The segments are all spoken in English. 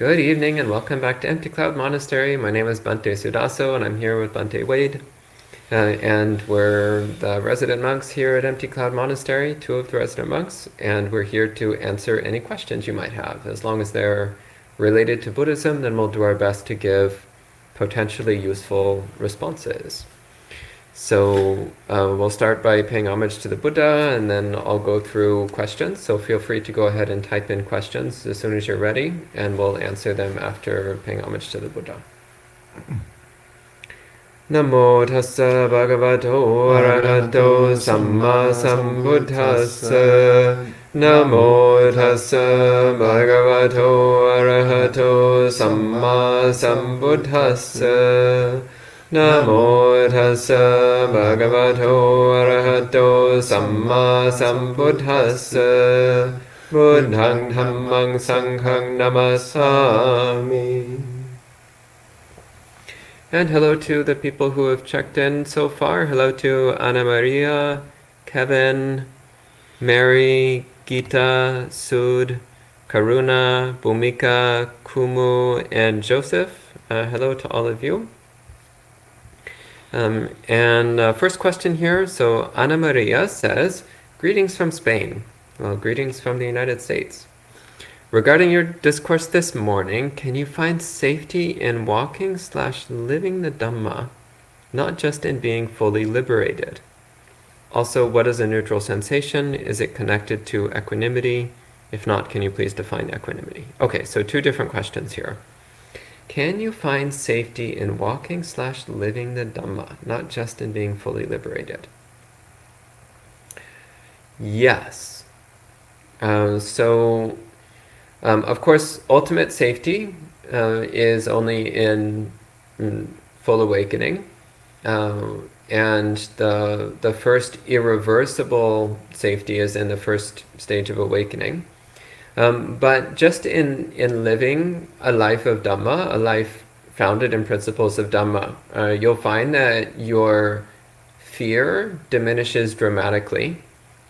Good evening and welcome back to Empty Cloud Monastery. My name is Bhante Sudaso and I'm here with Bhante Wade. And we're the resident monks here at Empty Cloud Monastery, two of the resident monks, and we're here to answer any questions you might have. As long as they're related to Buddhism, then we'll do our best to give potentially useful responses. So we'll start by paying homage to the Buddha, and then I'll go through questions. So feel free to go ahead and type in questions as soon as you're ready, and we'll answer them after paying homage to the Buddha. Namo tassa bhagavato arahato samma sambuddhassa. Namo tassa bhagavato arahato samma sambuddhassa. Namo tassa bhagavato arahato samma sambuddhassa. Buddhang dhammang sanghang namasami. And hello to the people who have checked in so far. Hello to Anna Maria, Kevin, Mary, Gita, Sud, Karuna, Bhumika, Kumu, and Joseph. Hello to all of you. First question here. So Ana Maria says, greetings from Spain. Well, greetings from the United States. Regarding your discourse this morning, can you find safety in walking/living the Dhamma, not just in being fully liberated? Also, what is a neutral sensation? Is it connected to equanimity? If not, can you please define equanimity? Okay, so two different questions here. Can you find safety in walking/living the Dhamma, not just in being fully liberated? Yes. Of course, ultimate safety is only in full awakening. And the first irreversible safety is in the first stage of awakening. But just in living a life of Dhamma, a life founded in principles of Dhamma, you'll find that your fear diminishes dramatically.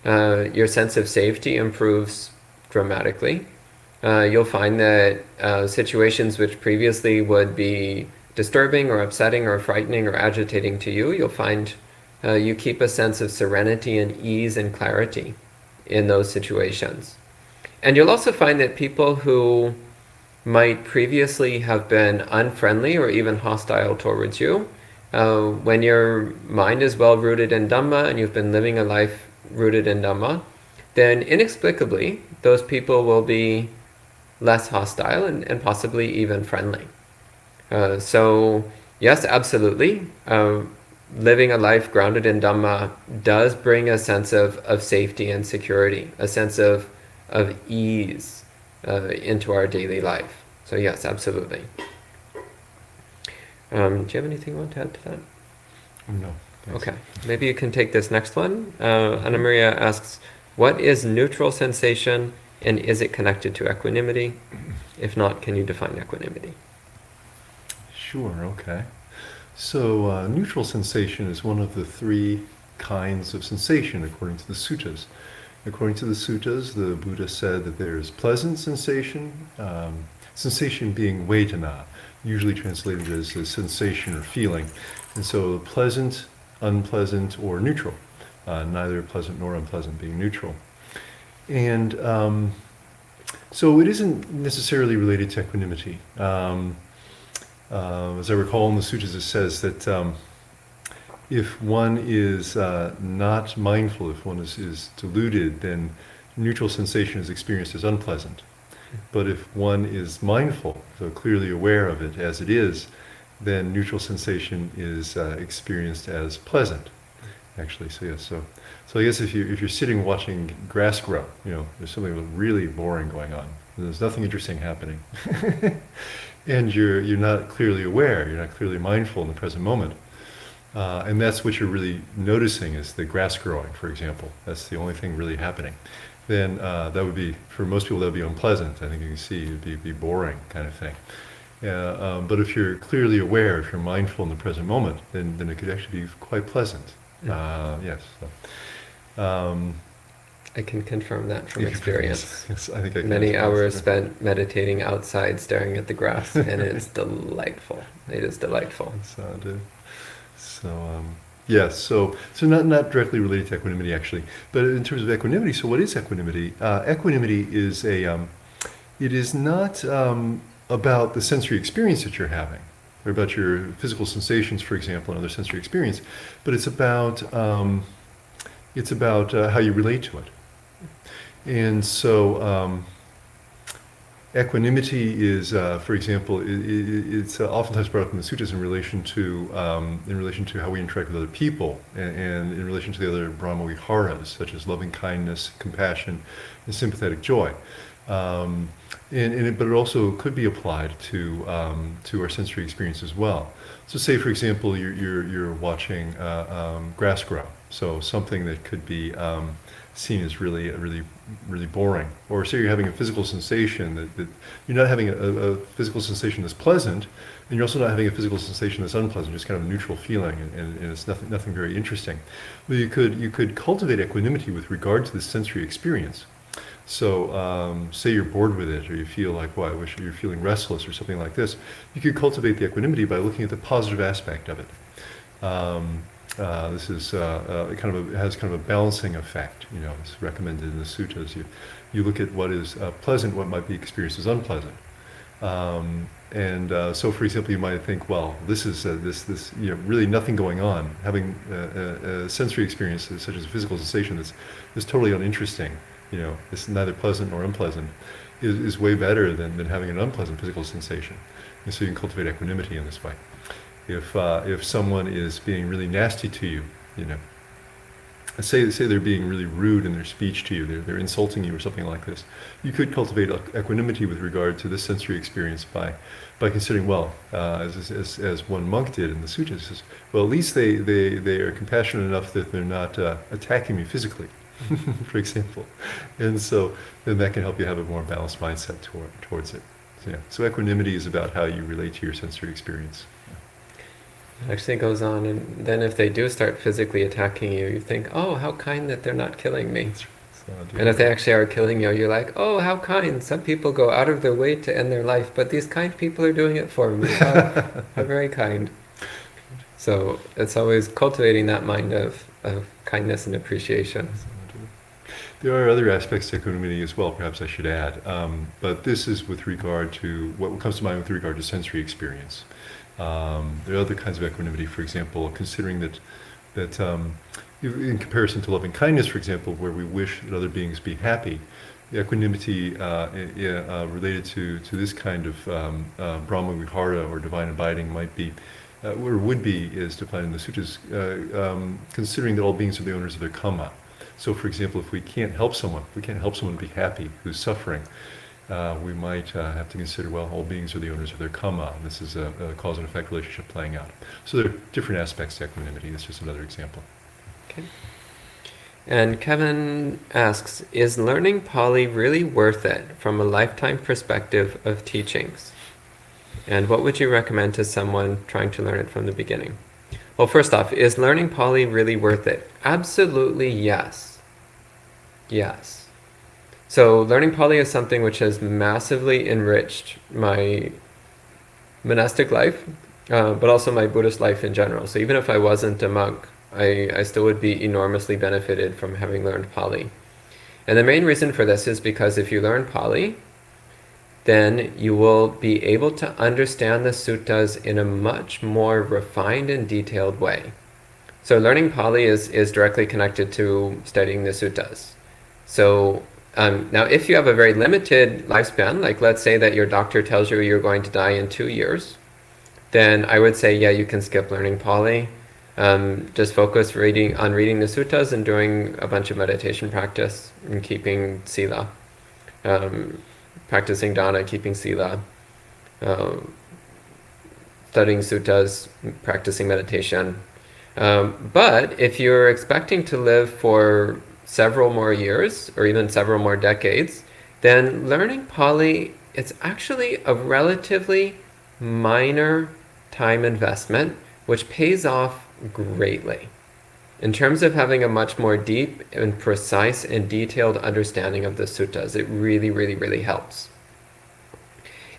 Your sense of safety improves dramatically. You'll find that situations which previously would be disturbing or upsetting or frightening or agitating to you, you'll find you keep a sense of serenity and ease and clarity in those situations. And you'll also find that people who might previously have been unfriendly or even hostile towards you, when your mind is well rooted in Dhamma and you've been living a life rooted in Dhamma, then inexplicably those people will be less hostile and possibly even friendly. So yes, absolutely. Living a life grounded in Dhamma does bring a sense of safety and security, a sense of ease into our daily life. So yes, absolutely. Do you have anything you want to add to that? No. Thanks. Okay, maybe you can take this next one. Ana Maria asks, what is neutral sensation and is it connected to equanimity? If not, can you define equanimity? Sure, okay. So neutral sensation is one of the three kinds of sensation according to the suttas. According to the suttas, the Buddha said that there is pleasant sensation, sensation being vedana, usually translated as a sensation or feeling. And so pleasant, unpleasant, or neutral, neither pleasant nor unpleasant, being neutral. And so it isn't necessarily related to equanimity. As I recall in the sutras, it says that if one is not mindful, if one is deluded, then neutral sensation is experienced as unpleasant. But if one is mindful, so clearly aware of it as it is, then neutral sensation is experienced as pleasant, actually. So yes, so I guess if you're sitting watching grass grow, there's something really boring going on. There's nothing interesting happening, and you're not clearly aware. You're not clearly mindful in the present moment, and that's what you're really noticing is the grass growing, for example. That's the only thing really happening. Then that would be, for most people, that would be unpleasant. I think you can see it'd be boring kind of thing. But if you're clearly aware, if you're mindful in the present moment, then it could actually be quite pleasant. Yes. I can confirm that from Yeah, experience. yes, I think I can Many as well. hours spent meditating outside, staring at the grass, and it's delightful. It is delightful. So, yeah, so not directly related to equanimity actually, but in terms of equanimity. So, what is equanimity? Equanimity is it is not about the sensory experience that you're having, or about your physical sensations, for example, and other sensory experience, but it's about how you relate to it. And so, equanimity is, for example, it's oftentimes brought up in the sutras in relation to how we interact with other people, and in relation to the other Brahma viharas, such as loving kindness, compassion, and sympathetic joy. But it also could be applied to our sensory experience as well. So, say for example, you're watching grass grow. So something that could be seen as really boring. Or say you're having a physical sensation that you're not having a physical sensation that's pleasant, and you're also not having a physical sensation that's unpleasant, just kind of a neutral feeling, and it's nothing very interesting. But you could cultivate equanimity with regard to the sensory experience. So, say you're bored with it, or you feel like, well, I wish you're feeling restless, or something like this. You could cultivate the equanimity by looking at the positive aspect of it. This is it has kind of a balancing effect. It's recommended in the suttas. You look at what is pleasant, what might be experienced as unpleasant. So, for example, you might think, well, this is this really nothing going on. Having a sensory experience such as a physical sensation that's totally uninteresting. It's neither pleasant nor unpleasant, is way better than having an unpleasant physical sensation. And so you can cultivate equanimity in this way. If someone is being really nasty to you, say they're being really rude in their speech to you, they're insulting you or something like this, you could cultivate equanimity with regard to this sensory experience by considering, well, as one monk did in the sutras, says, well, at least they are compassionate enough that they're not attacking me physically, for example, and so then that can help you have a more balanced mindset towards it. So equanimity is about how you relate to your sensory experience. It actually goes on, and then if they do start physically attacking you, you think, oh, how kind that they're not killing me. And if they actually are killing you, you're like, oh, how kind. Some people go out of their way to end their life, but these kind people are doing it for me. How very kind. So it's always cultivating that mind of kindness and appreciation. There are other aspects to equanimity as well, perhaps I should add. But this is with regard to what comes to mind with regard to sensory experience. There are other kinds of equanimity, for example, considering that in comparison to loving kindness, for example, where we wish that other beings be happy, the equanimity related to this kind of Brahma Vihara or divine abiding might be, or would be, is defined in the sutras, considering that all beings are the owners of their karma. So, for example, if we can't help someone be happy who's suffering, we might have to consider, well, all beings are the owners of their karma, and this is a cause and effect relationship playing out. So there are different aspects to equanimity. It's just another example. Okay. And Kevin asks, is learning Pali really worth it from a lifetime perspective of teachings? And what would you recommend to someone trying to learn it from the beginning? Well, first off, is learning Pali really worth it? Absolutely yes. Yes. So learning Pali is something which has massively enriched my monastic life, but also my Buddhist life in general. So even if I wasn't a monk, I still would be enormously benefited from having learned Pali. And the main reason for this is because if you learn Pali, then you will be able to understand the suttas in a much more refined and detailed way. So learning Pali is directly connected to studying the suttas. So now if you have a very limited lifespan, like let's say that your doctor tells you you're going to die in 2 years, then I would say, yeah, you can skip learning Pali. Just focus on reading the suttas and doing a bunch of meditation practice and keeping sila. Practicing dana, keeping sila, studying suttas, practicing meditation. But if you're expecting to live for several more years or even several more decades, then learning Pali, it's actually a relatively minor time investment, which pays off greatly. in terms of having a much more deep and precise and detailed understanding of the suttas. It really, really, really helps.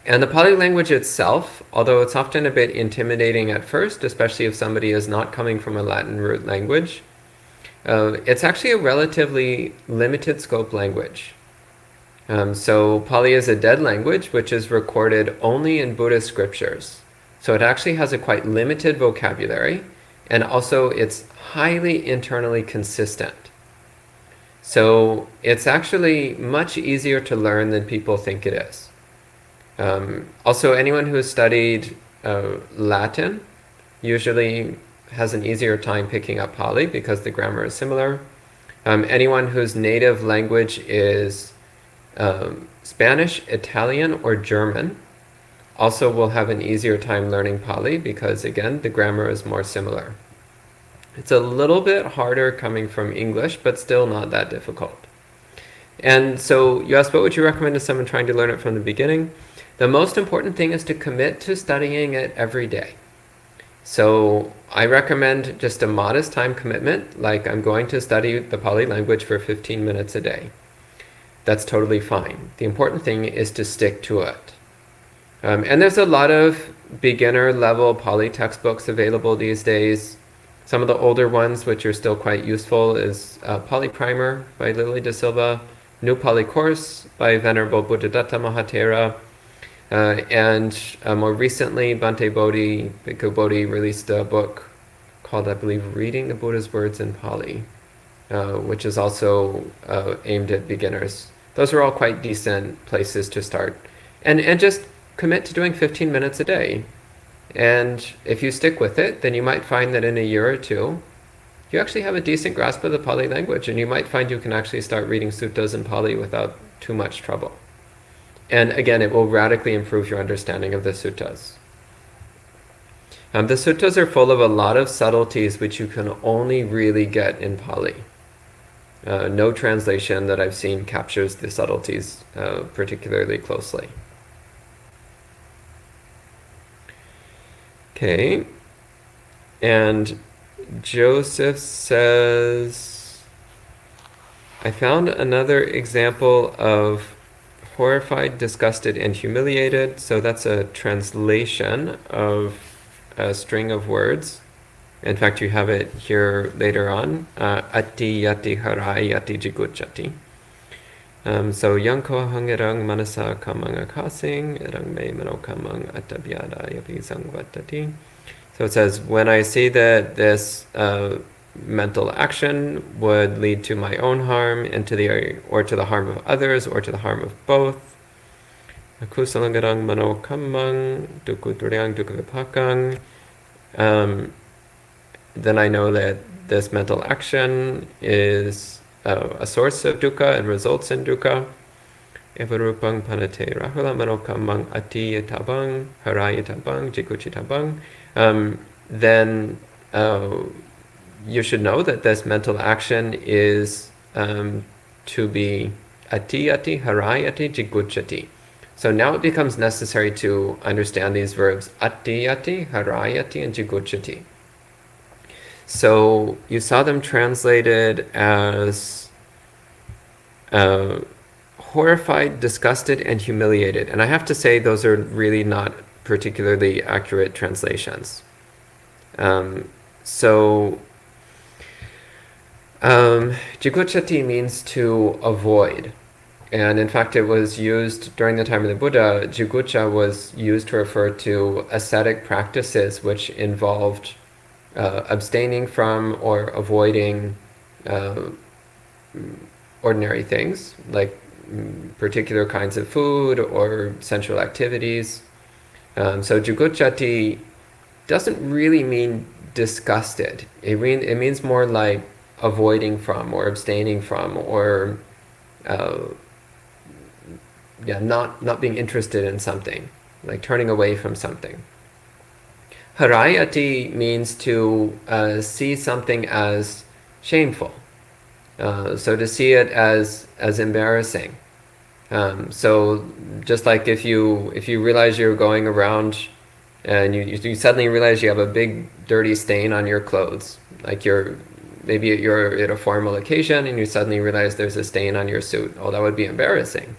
And the Pali language itself, although it's often a bit intimidating at first, especially if somebody is not coming from a Latin root language, it's actually a relatively limited scope language. So Pali is a dead language, which is recorded only in Buddhist scriptures. So it actually has a quite limited vocabulary, and also it's highly internally consistent. So it's actually much easier to learn than people think it is. Also, anyone who has studied Latin usually has an easier time picking up Pali because the grammar is similar. Anyone whose native language is Spanish, Italian, or German also will have an easier time learning Pali because, again, the grammar is more similar. It's a little bit harder coming from English, but still not that difficult. And so you asked, what would you recommend to someone trying to learn it from the beginning? The most important thing is to commit to studying it every day. So I recommend just a modest time commitment, like I'm going to study the Pali language for 15 minutes a day. That's totally fine. The important thing is to stick to it. And there's a lot of beginner level Pali textbooks available these days. Some of the older ones, which are still quite useful, is Pali Primer by Lily De Silva, New Pali Course by Venerable Buddhadatta Mahatera, and more recently, Bhante Bodhi, Bhikkhu Bodhi released a book called, I believe, Reading the Buddha's Words in Pali, which is also aimed at beginners. Those are all quite decent places to start. And just commit to doing 15 minutes a day. And if you stick with it, then you might find that in a year or two, you actually have a decent grasp of the Pali language, and you might find you can actually start reading suttas in Pali without too much trouble. And again, it will radically improve your understanding of the suttas. The suttas are full of a lot of subtleties which you can only really get in Pali. No translation that I've seen captures the subtleties particularly closely. Okay, and Joseph says, I found another example of horrified, disgusted, and humiliated. So that's a translation of a string of words. In fact, you have it here later on. Atti yati harai yati jiguchati. So yang ko hangerang manasa kamang akasing erang me mano kamang atabyada yapi sangvatati. So it says, when I see that this mental action would lead to my own harm and to the harm of others or to the harm of both. Akusalangarang mano kamang dukuduryang dukavipakang. Then I know that this mental action is a source of dukkha and results in dukkha. Evarupang panate rahula mano kamang ati yatabang harayatabang jikuchitabang. Then you should know that this mental action is to be ati harayati jiguchati. So now it becomes necessary to understand these verbs ati harayati and jiguchati. So you saw them translated as horrified, disgusted, and humiliated. And I have to say those are really not particularly accurate translations. Jiguchati means to avoid. And in fact, it was used during the time of the Buddha. Jigucha was used to refer to ascetic practices which involved abstaining from or avoiding ordinary things, like particular kinds of food or sensual activities. So jiguchati doesn't really mean disgusted. It means more like avoiding from or abstaining from or not being interested in something, like turning away from something. Harayati means to see something as shameful. So to see it as embarrassing. So just like if you realize you're going around and you suddenly realize you have a big dirty stain on your clothes, like you're maybe you're at a formal occasion and you suddenly realize there's a stain on your suit. Oh, that would be embarrassing.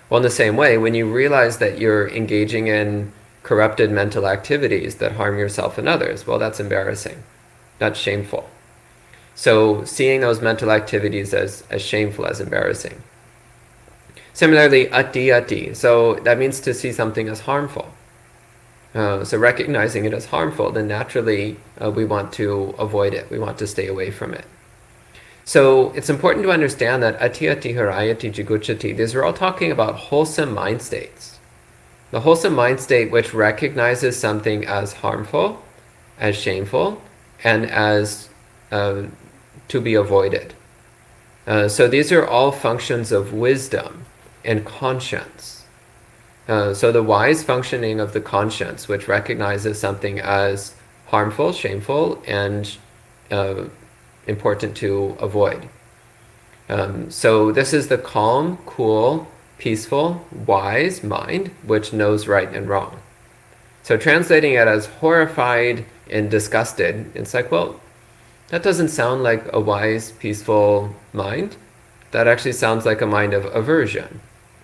Well, in the same way, when you realize that you're engaging in corrupted mental activities that harm yourself and others, well, that's embarrassing. That's shameful. So seeing those mental activities as shameful, as embarrassing. Similarly, ati. So that means to see something as harmful. So recognizing it as harmful, then naturally we want to avoid it. We want to stay away from it. So it's important to understand that ati, harayati, jiguchati, these are all talking about wholesome mind states. The wholesome mind state which recognizes something as harmful, as shameful, and as to be avoided. So these are all functions of wisdom and conscience. So the wise functioning of the conscience, which recognizes something as harmful, shameful, and important to avoid. So this is the calm, cool, peaceful, wise mind, which knows right and wrong. So translating it as horrified and disgusted, it's like, well, that doesn't sound like a wise, peaceful mind. That actually sounds like a mind of aversion,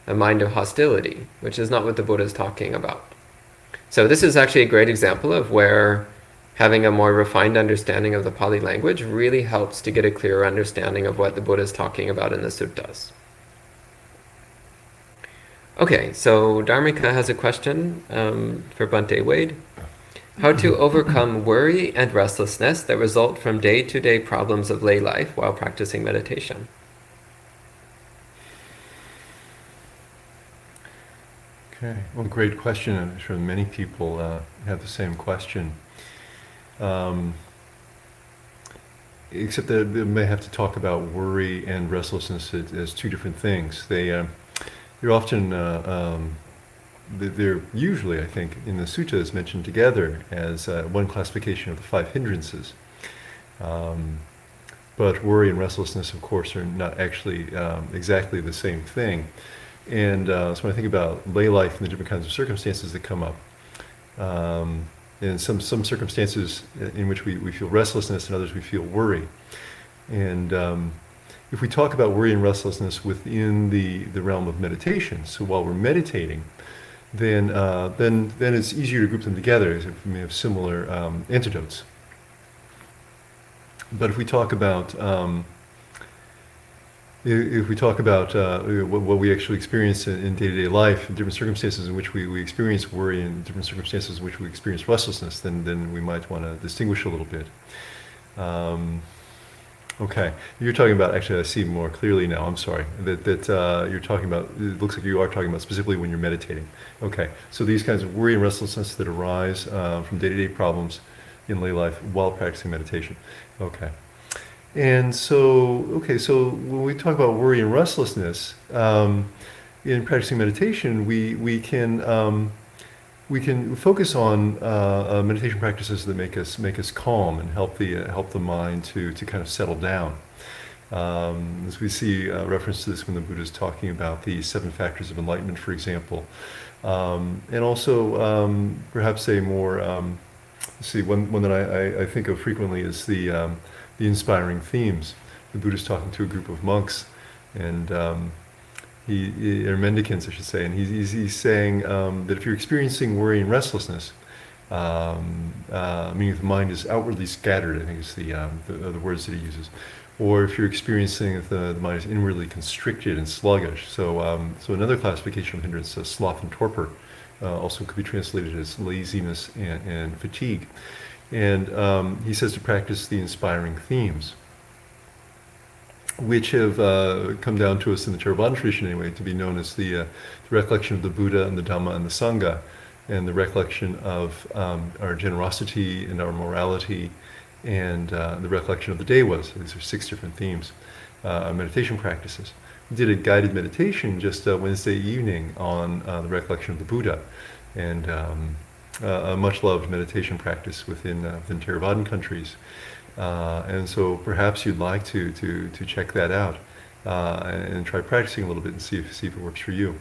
a mind of hostility, which is not what the Buddha is talking about. So this is actually a great example of where having a more refined understanding of the Pali language really helps to get a clearer understanding of what the Buddha is talking about in the suttas. Okay, so Dharmika has a question for Bhante Wade. How to overcome worry and restlessness that result from day-to-day problems of lay life while practicing meditation? Okay, well, great question. I'm sure many people have the same question. Except that we may have to talk about worry and restlessness as two different things. They're often, they're usually, I think, in the suttas mentioned together as one classification of the 5 hindrances. But worry and restlessness, of course, are not actually exactly the same thing. And so when I think about lay life and the different kinds of circumstances that come up, and some circumstances in which we feel restlessness and others we feel worry. And if we talk about worry and restlessness within the realm of meditation, so while we're meditating, then it's easier to group them together if we may have similar antidotes. But if we talk about what we actually experience in day-to-day life, in different circumstances in which we experience worry and different circumstances in which we experience restlessness, then we might want to distinguish a little bit. Okay, you're talking about, actually I see more clearly now, I'm sorry, that you're talking about, it looks like you are talking about specifically when you're meditating. Okay, so these kinds of worry and restlessness that arise from day-to-day problems in lay life while practicing meditation. Okay. And so, so when we talk about worry and restlessness, in practicing meditation, we can focus on meditation practices that make us calm and help the mind to kind of settle down. As we see reference to this when the Buddha is talking about the 7 factors of enlightenment, for example, and also perhaps a more one that I think of frequently is the inspiring themes. The Buddha's talking to a group of monks, and or mendicants, I should say, and he's saying that if you're experiencing worry and restlessness, meaning the mind is outwardly scattered, I think is the words that he uses, or if you're experiencing the mind is inwardly constricted and sluggish. So another classification of hindrance, sloth and torpor, also could be translated as laziness and fatigue. And he says to practice the inspiring themes, which have come down to us in the Theravada tradition anyway, to be known as the recollection of the Buddha and the Dhamma and the Sangha, and the recollection of our generosity and our morality, and the recollection of the Devas. So these are 6 different themes, meditation practices. We did a guided meditation just Wednesday evening on the recollection of the Buddha, and a much-loved meditation practice within Theravadan countries. And so perhaps you'd like to check that out and try practicing a little bit and see if it works for you.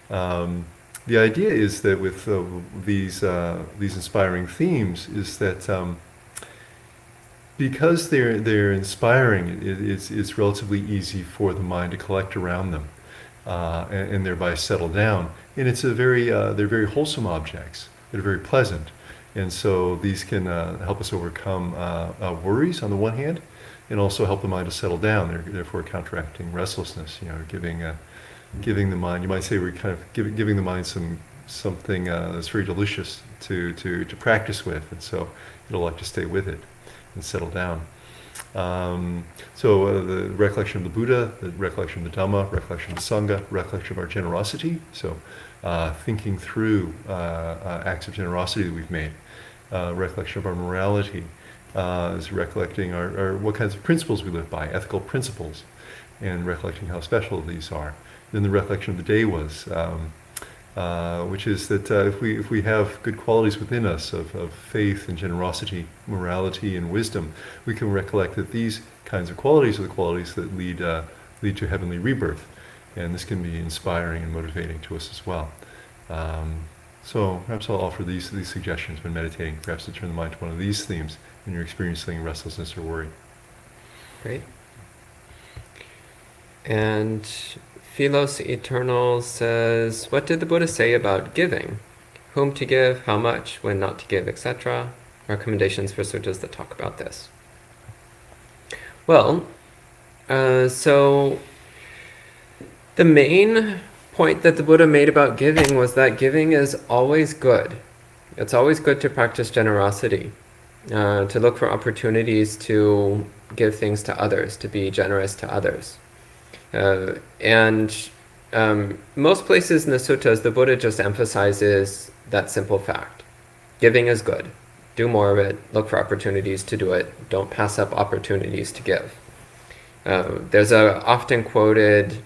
The idea is that with these inspiring themes is that because they're inspiring, it's relatively easy for the mind to collect around them, and thereby settle down. And it's they're very wholesome objects. They're very pleasant, and so these can help us overcome worries on the one hand, and also help the mind to settle down. They're therefore counteracting restlessness. Giving the mind. You might say we're kind of giving the mind something that's very delicious to practice with, and so it'll like to stay with it and settle down. So the recollection of the Buddha, the recollection of the Dhamma, recollection of the Sangha, recollection of our generosity. So thinking through acts of generosity that we've made, recollection of our morality, is recollecting our what kinds of principles we live by, ethical principles, and recollecting how special these are. Then the recollection of the day was, which is that if we have good qualities within us of faith and generosity, morality and wisdom, we can recollect that these kinds of qualities are the qualities that lead to heavenly rebirth, and this can be inspiring and motivating to us as well. So perhaps I'll offer these suggestions when meditating, perhaps to turn the mind to one of these themes when you're experiencing restlessness or worry. Great. And Philos Eternal says, what did the Buddha say about giving? Whom to give, how much, when not to give, etc. Recommendations for suttas that talk about this. Well, so the main point that the Buddha made about giving was that giving is always good. It's always good to practice generosity, to look for opportunities to give things to others, to be generous to others. And most places in the suttas, the Buddha just emphasizes that simple fact. Giving is good. Do more of it. Look for opportunities to do it. Don't pass up opportunities to give. There's a often quoted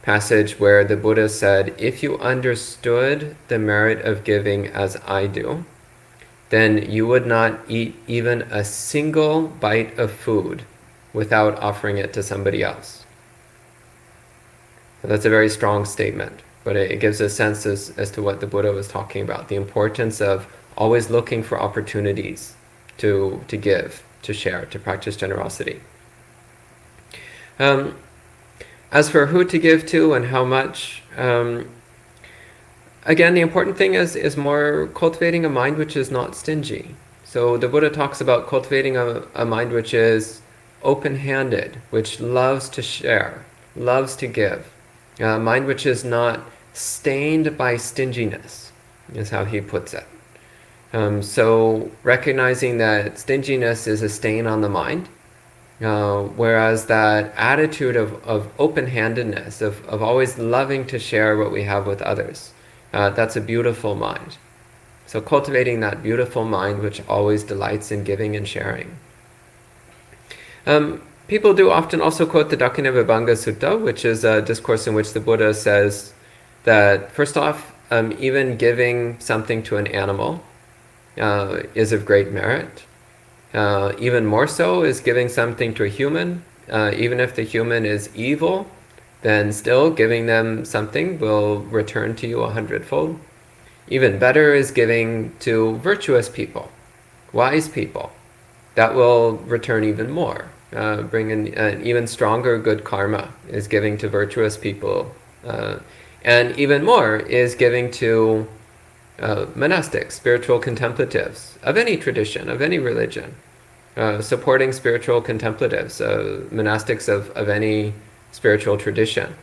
passage where the Buddha said, if you understood the merit of giving as I do, then you would not eat even a single bite of food without offering it to somebody else. That's a very strong statement, but it gives a sense as to what the Buddha was talking about, the importance of always looking for opportunities to give, to share, to practice generosity. As for who to give to and how much, again, the important thing is more cultivating a mind which is not stingy. So the Buddha talks about cultivating a mind which is open-handed, which loves to share, loves to give. A mind which is not stained by stinginess, is how he puts it. So recognizing that stinginess is a stain on the mind, whereas that attitude of open-handedness, of always loving to share what we have with others, that's a beautiful mind. So cultivating that beautiful mind which always delights in giving and sharing. People do often also quote the Dakkhina Sutta, which is a discourse in which the Buddha says that, first off, even giving something to an animal is of great merit. Even more so is giving something to a human. Even if the human is evil, then still giving them something will return to you 100-fold. Even better is giving to virtuous people, wise people. That will return even more. Bring in an even stronger good karma is giving to virtuous people. And even more is giving to monastics, spiritual contemplatives, of any tradition, of any religion. Supporting spiritual contemplatives, monastics of any spiritual tradition.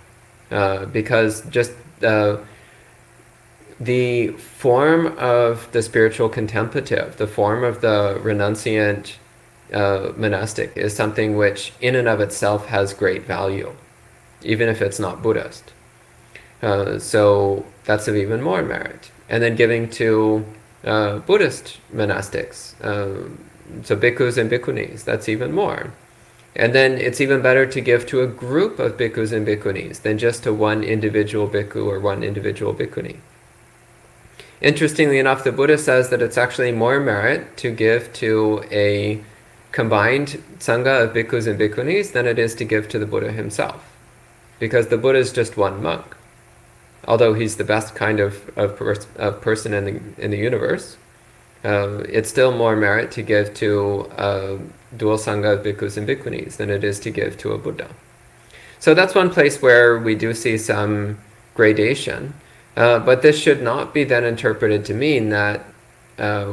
Because just the form of the spiritual contemplative, the form of the renunciant monastic is something which in and of itself has great value, even if it's not Buddhist. So that's of even more merit. And then giving to Buddhist monastics, so bhikkhus and bhikkhunis, that's even more. And then it's even better to give to a group of bhikkhus and bhikkhunis than just to one individual bhikkhu or one individual bhikkhuni. Interestingly enough, the Buddha says that it's actually more merit to give to a combined sangha of bhikkhus and bhikkhunis than it is to give to the Buddha himself. Because the Buddha is just one monk. Although he's the best kind of person in the universe, It's still more merit to give to a dual sangha of bhikkhus and bhikkhunis than it is to give to a Buddha. So that's one place where we do see some gradation. But this should not be then interpreted to mean that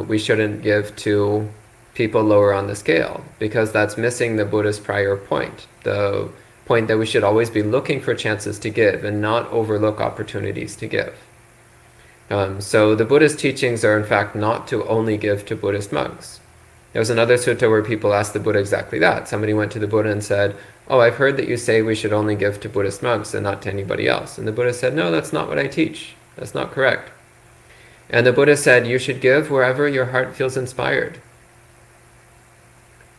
we shouldn't give to people lower on the scale, because that's missing the Buddha's prior point. The point that we should always be looking for chances to give and not overlook opportunities to give. So the Buddha's teachings are in fact not to only give to Buddhist monks. There was another sutta where people asked the Buddha exactly that. Somebody went to the Buddha and said, "Oh, I've heard that you say we should only give to Buddhist monks and not to anybody else." And the Buddha said, "No, that's not what I teach. That's not correct." And the Buddha said, "You should give wherever your heart feels inspired."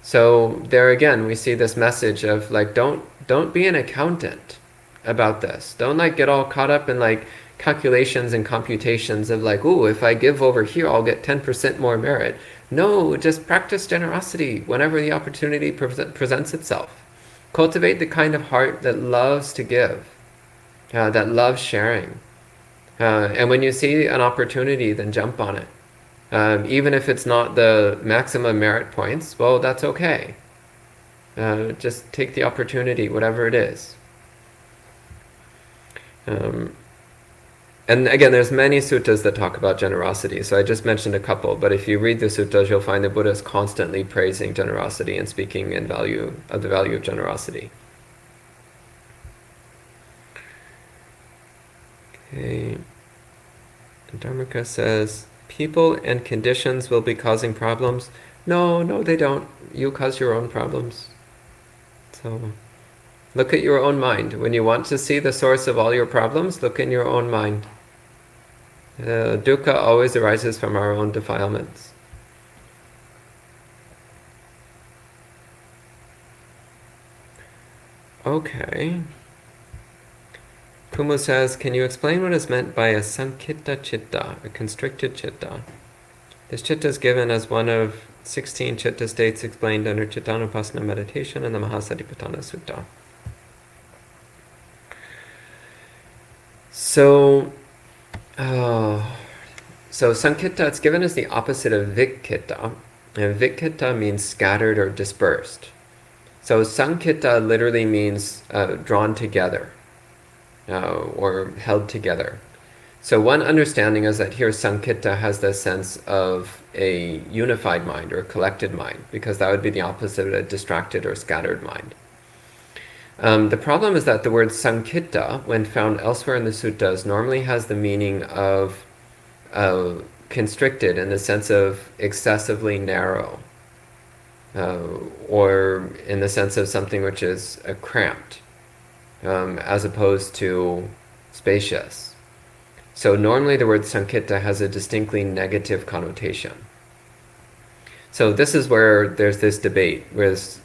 So there again, we see this message of like, don't be an accountant about this. Don't like get all caught up in like calculations and computations of like, "Ooh, if I give over here, I'll get 10% more merit." No, just practice generosity whenever the opportunity presents itself. Cultivate the kind of heart that loves to give, that loves sharing. And when you see an opportunity, then jump on it. Even if it's not the maximum merit points, well, that's okay. Just take the opportunity, whatever it is. And again, there's many suttas that talk about generosity, so I just mentioned a couple, but if you read the suttas, you'll find the Buddha is constantly praising generosity and speaking in the value of generosity. Okay. And Dharmika says, people and conditions will be causing problems. No, they don't. You cause your own problems. So look at your own mind. When you want to see the source of all your problems, look in your own mind. Dukkha always arises from our own defilements. Okay. Kumu says, can you explain what is meant by a sankhitta chitta, a constricted chitta? This chitta is given as one of 16 chitta states explained under Chittanupassana meditation in the Mahasatipatthana Sutta. So sankhitta, it's given as the opposite of vikhitta. And vikhitta means scattered or dispersed. So sankhitta literally means drawn together. Or held together. So one understanding is that here sankhitta has the sense of a unified mind or a collected mind, because that would be the opposite of a distracted or scattered mind. The problem is that the word sankhitta, when found elsewhere in the suttas, normally has the meaning of constricted in the sense of excessively narrow, or in the sense of something which is cramped. As opposed to spacious. So normally the word sankhitta has a distinctly negative connotation. So this is where there's this debate with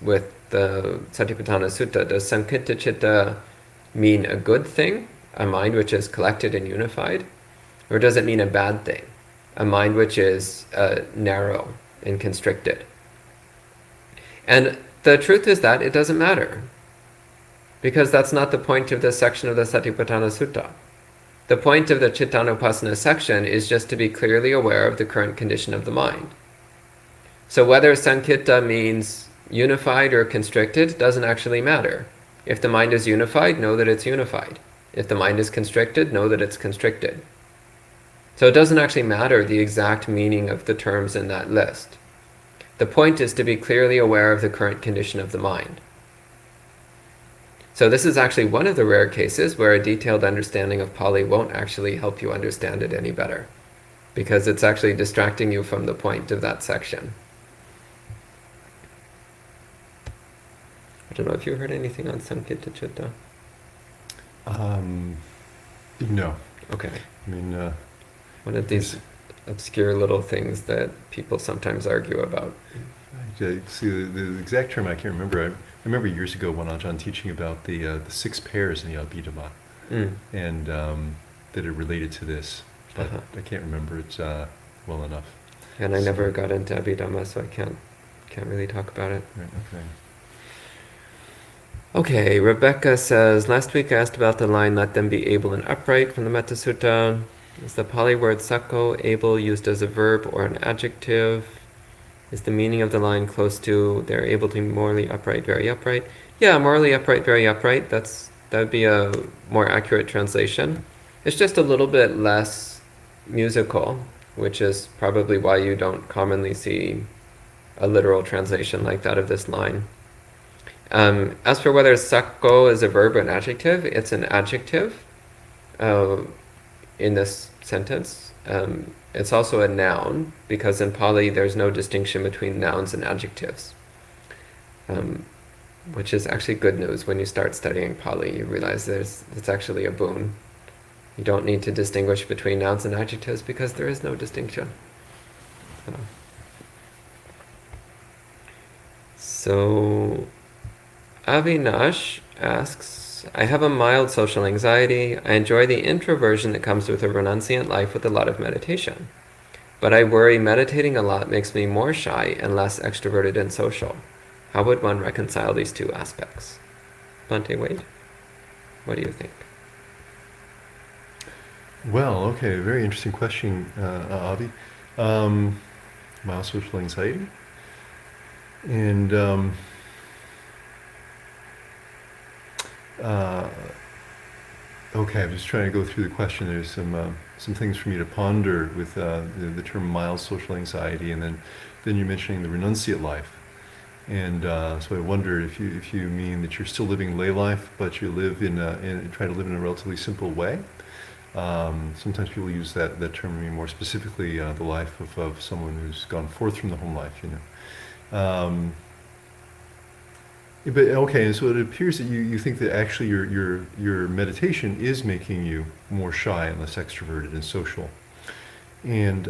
the Satipatthana Sutta. Does sankhitta chitta mean a good thing, a mind which is collected and unified? Or does it mean a bad thing, a mind which is narrow and constricted? And the truth is that it doesn't matter, because that's not the point of this section of the Satipatthana Sutta. The point of the Chittanupassana section is just to be clearly aware of the current condition of the mind. So whether sankhitta means unified or constricted doesn't actually matter. If the mind is unified, know that it's unified. If the mind is constricted, know that it's constricted. So it doesn't actually matter the exact meaning of the terms in that list. The point is to be clearly aware of the current condition of the mind. So this is actually one of the rare cases where a detailed understanding of Pali won't actually help you understand it any better, because it's actually distracting you from the point of that section. I don't know if you heard anything on Sankhitta Chitta? No. Okay. I mean, one of these obscure little things that people sometimes argue about. See, the exact term I can't remember. I remember years ago when Ajahn teaching about the 6 pairs in the Abhidhamma, and that it related to this, but I can't remember it well enough. And I never got into Abhidhamma, so I can't really talk about it. Right, okay. Okay, Rebecca says, last week I asked about the line, let them be able and upright from the Metta Sutta. Is the Pali word sakko able used as a verb or an adjective? Is the meaning of the line close to they're able to be morally upright, very upright? Yeah, morally upright, very upright. That would be a more accurate translation. It's just a little bit less musical, which is probably why you don't commonly see a literal translation like that of this line. As for whether sakko is a verb or an adjective, it's an adjective in this sentence. It's also a noun, because in Pali there's no distinction between nouns and adjectives, which is actually good news. When you start studying Pali, you realize it's actually a boon. You don't need to distinguish between nouns and adjectives because there is no distinction. So Avinash asks, I have a mild social anxiety. I enjoy the introversion that comes with a renunciant life with a lot of meditation. But I worry meditating a lot makes me more shy and less extroverted and social. How would one reconcile these two aspects? Bhante Wade, what do you think? Well, okay, very interesting question, Avi. Mild social anxiety. And okay, I'm just trying to go through the question. There's some things for me to ponder with the term mild social anxiety, and then you're mentioning the renunciate life. And so I wonder if you mean that you're still living lay life, but you live try to live in a relatively simple way. Sometimes people use that term to mean more specifically the life of someone who's gone forth from the home life, you know. But okay, and so it appears that you think that actually your meditation is making you more shy and less extroverted and social. And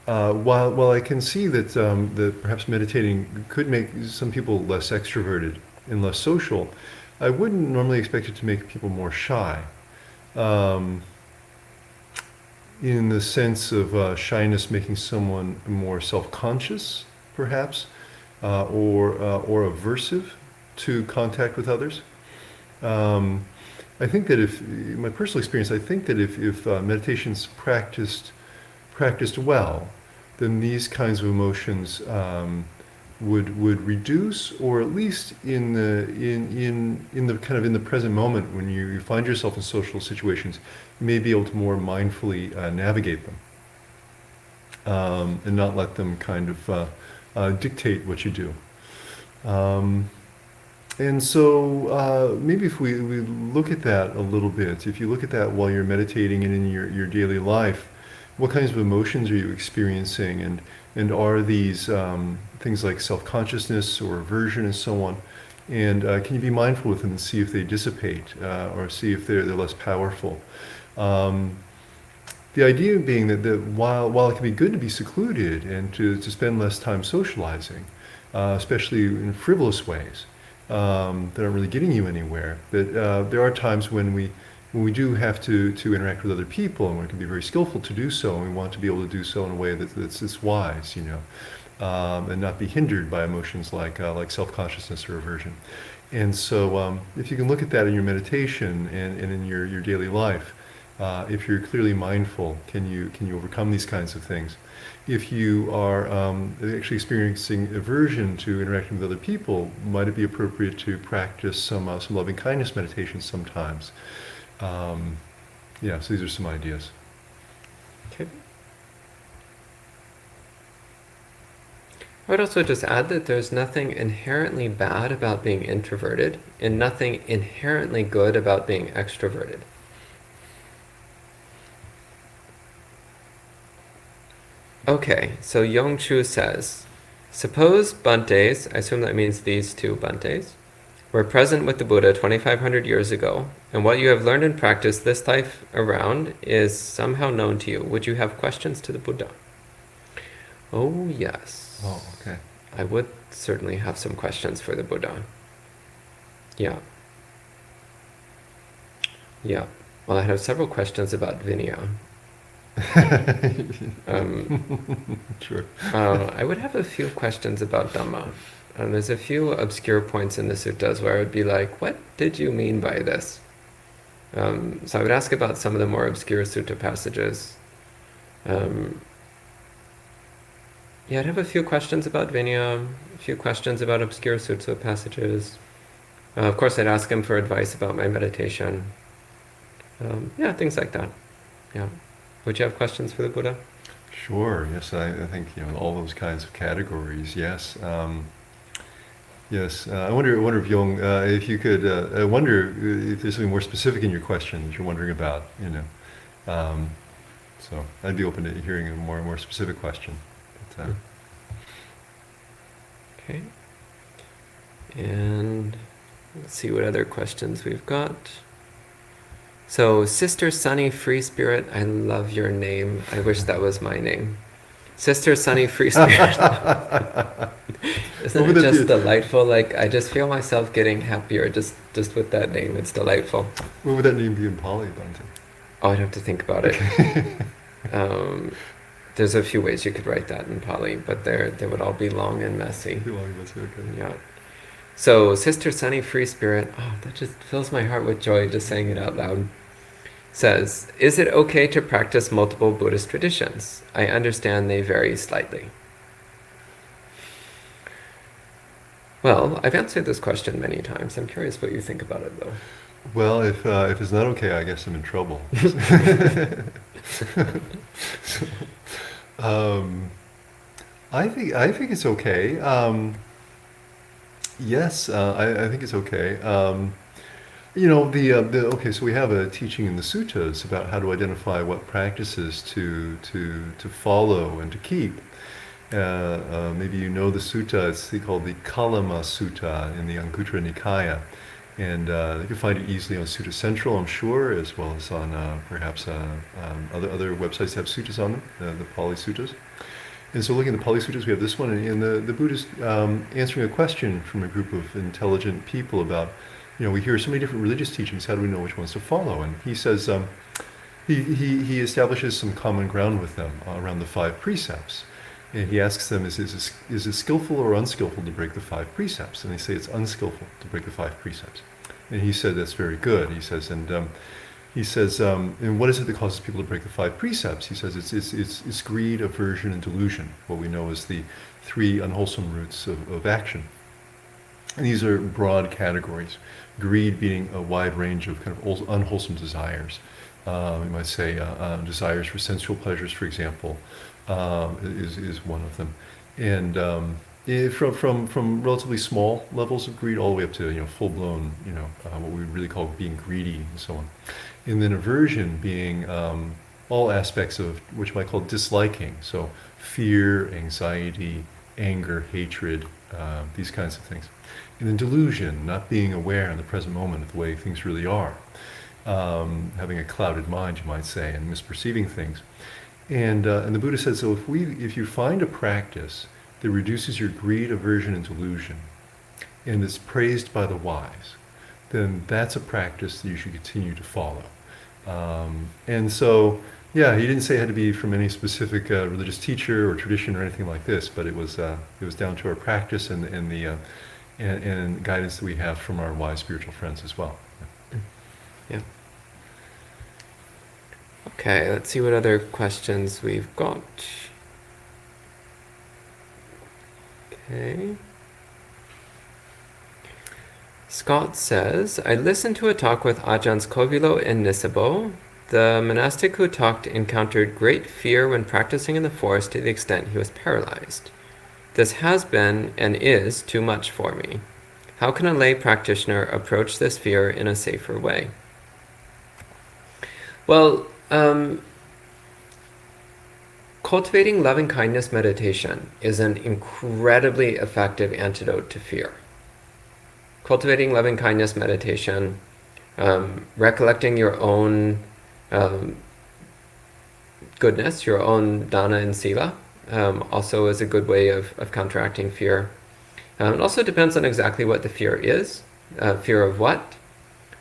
while I can see that perhaps meditating could make some people less extroverted and less social, I wouldn't normally expect it to make people more shy. In the sense of shyness making someone more self-conscious, perhaps, or aversive to contact with others. I think that in my personal experience, I think that if meditation's practiced well, then these kinds of emotions would reduce, or at least in the kind of in the present moment when you find yourself in social situations, you may be able to more mindfully navigate them and not let them kind of dictate what you do. And so maybe if we look at that a little bit, if you look at that while you're meditating and in your daily life, what kinds of emotions are you experiencing, and are these things like self-consciousness or aversion and so on, and can you be mindful with them and see if they dissipate or see if they're less powerful? The idea being that while it can be good to be secluded and to spend less time socializing, especially in frivolous ways that aren't really getting you anywhere, that there are times when we do have to interact with other people, and we can be very skillful to do so, and we want to be able to do so in a way that's wise, you know, and not be hindered by emotions like self-consciousness or aversion. And so if you can look at that in your meditation and in your daily life, if you're clearly mindful, can you overcome these kinds of things? If you are actually experiencing aversion to interacting with other people, might it be appropriate to practice some loving kindness meditation sometimes? Yeah, so these are some ideas. Okay. I would also just add that there's nothing inherently bad about being introverted and nothing inherently good about being extroverted. Okay, so Yong Chu says, suppose Bhantes, I assume that means these two Bhantes, were present with the Buddha 2,500 years ago, and what you have learned and practiced this life around is somehow known to you. Would you have questions to the Buddha? Oh, yes. Oh, okay. I would certainly have some questions for the Buddha. Yeah. Yeah. Well, I have several questions about Vinaya. Sure. I would have a few questions about Dhamma. There's a few obscure points in the suttas where I would be like, what did you mean by this? So I would ask about some of the more obscure sutta passages. Yeah, I'd have a few questions about Vinaya, a few questions about obscure sutta passages. Of course, I'd ask him for advice about my meditation. Yeah, things like that. Yeah. Would you have questions for the Buddha? Sure. Yes, I think all those kinds of categories. Yes. Yes. I wonder if Yong, if you could. I wonder if there's something more specific in your question that you're wondering about. So I'd be open to hearing a more specific question. But, Okay. And let's see what other questions we've got. So, Sister Sunny Free Spirit, I love your name. I wish that was my name. Sister Sunny Free Spirit. Isn't it just delightful? Like, I just feel myself getting happier just with that name. It's delightful. What would that name be in Pali, Bhante? Oh, I'd have to think about it. There's a few ways you could write that in Pali, but they would all be long and messy. Long and messy, okay. Yeah. So, Sister Sunny Free Spirit, oh, that just fills my heart with joy just saying it out loud. Says, is it okay to practice multiple Buddhist traditions? I understand they vary slightly. Well, I've answered this question many times. I'm curious what you think about it, though. Well, if it's not okay, I guess I'm in trouble. I think it's okay. Yes, I think it's okay. Okay. So we have a teaching in the suttas about how to identify what practices to follow and to keep. Maybe you know the sutta. It's called the Kalama Sutta in the Anguttara Nikaya. And you can find it easily on Sutta Central, I'm sure, as well as on perhaps other websites that have suttas on them, the Pali Suttas. And so looking at the Pali Suttas, we have this one, and the Buddha's answering a question from a group of intelligent people about, we hear so many different religious teachings, how do we know which ones to follow? And he says, he establishes some common ground with them around the 5 precepts. And he asks them, is it skillful or unskillful to break the 5 precepts? And they say it's unskillful to break the 5 precepts. And he said, that's very good. He says, and what is it that causes people to break the 5 precepts? He says it's greed, aversion, and delusion, what we know as the 3 unwholesome roots of action. And these are broad categories. Greed being a wide range of kind of unwholesome desires. We might say desires for sensual pleasures, for example, is one of them, and from relatively small levels of greed all the way up to full blown what we really call being greedy and so on, and then aversion being all aspects of which you might call disliking, so fear, anxiety, anger, hatred, these kinds of things, and then delusion, not being aware in the present moment of the way things really are, having a clouded mind, you might say, and misperceiving things. And the Buddha said, so if you find a practice that reduces your greed, aversion, and delusion, and is praised by the wise, then that's a practice that you should continue to follow. And so, yeah, he didn't say it had to be from any specific religious teacher or tradition or anything like this, but it was down to our practice and guidance that we have from our wise spiritual friends as well. Yeah. Okay, let's see what other questions we've got. Okay. Scott says, I listened to a talk with Ajahns Kovilo and Nisabo. The monastic who talked encountered great fear when practicing in the forest to the extent he was paralyzed. This has been and is too much for me. How can a lay practitioner approach this fear in a safer way? Well, cultivating loving-kindness meditation is an incredibly effective antidote to fear. Cultivating loving-kindness meditation, recollecting your own goodness, your own dana and sila, also is a good way of counteracting fear. It also depends on exactly what the fear is. Fear of what?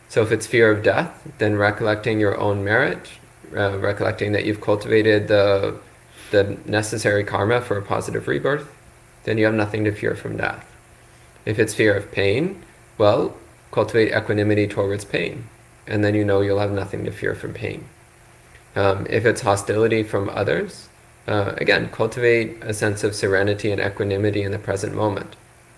So if it's fear of death, then recollecting your own merit, recollecting that you've cultivated the necessary karma for a positive rebirth, then you have nothing to fear from death. If it's fear of pain, well, cultivate equanimity towards pain. and then you know you'll have nothing to fear from pain. If it's hostility from others, again, cultivate a sense of serenity and equanimity in the present moment,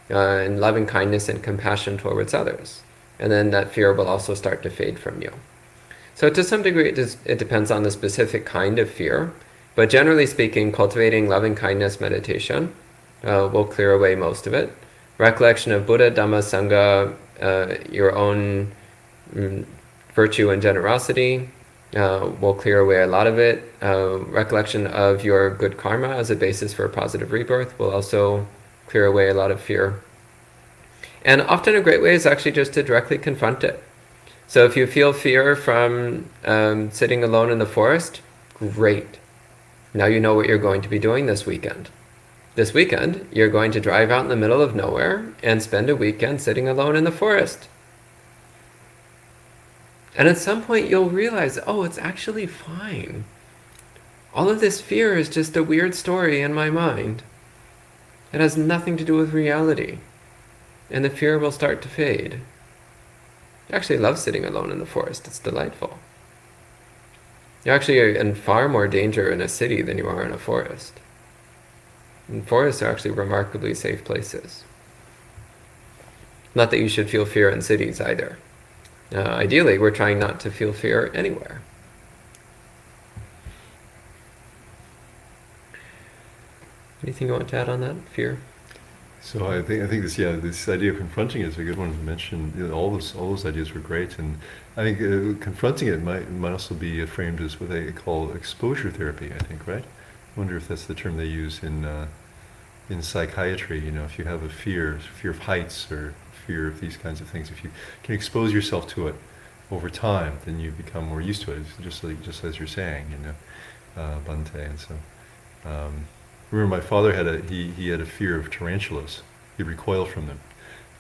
and loving kindness and compassion towards others. And then that fear will also start to fade from you. So to some degree, it depends on the specific kind of fear. But generally speaking, cultivating loving kindness meditation will clear away most of it. Recollection of Buddha, Dhamma, Sangha, your own virtue and generosity will clear away a lot of it. Recollection of your good karma as a basis for a positive rebirth will also clear away a lot of fear. And often a great way is actually just to directly confront it. So if you feel fear from sitting alone in the forest, great. Now you know what you're going to be doing this weekend. This weekend, you're going to drive out in the middle of nowhere and spend a weekend sitting alone in the forest. And at some point you'll realize, oh, it's actually fine. All of this fear is just a weird story in my mind. It has nothing to do with reality. And the fear will start to fade. I actually love sitting alone in the forest. It's delightful. You're actually in far more danger in a city than you are in a forest. And forests are actually remarkably safe places. Not that you should feel fear in cities either. Ideally, we're trying not to feel fear anywhere. Anything you want to add on that? Fear? So I think this idea of confronting it is a good one to mention. You know, all those ideas were great, and I think confronting it might also be framed as what they call exposure therapy. I think, right? I wonder if that's the term they use in psychiatry. You know, if you have a fear of heights or fear of these kinds of things, if you can expose yourself to it over time, then you become more used to it. It's just as you're saying, you know, Bhante. And so, remember, my father he had a fear of tarantulas. He recoiled from them,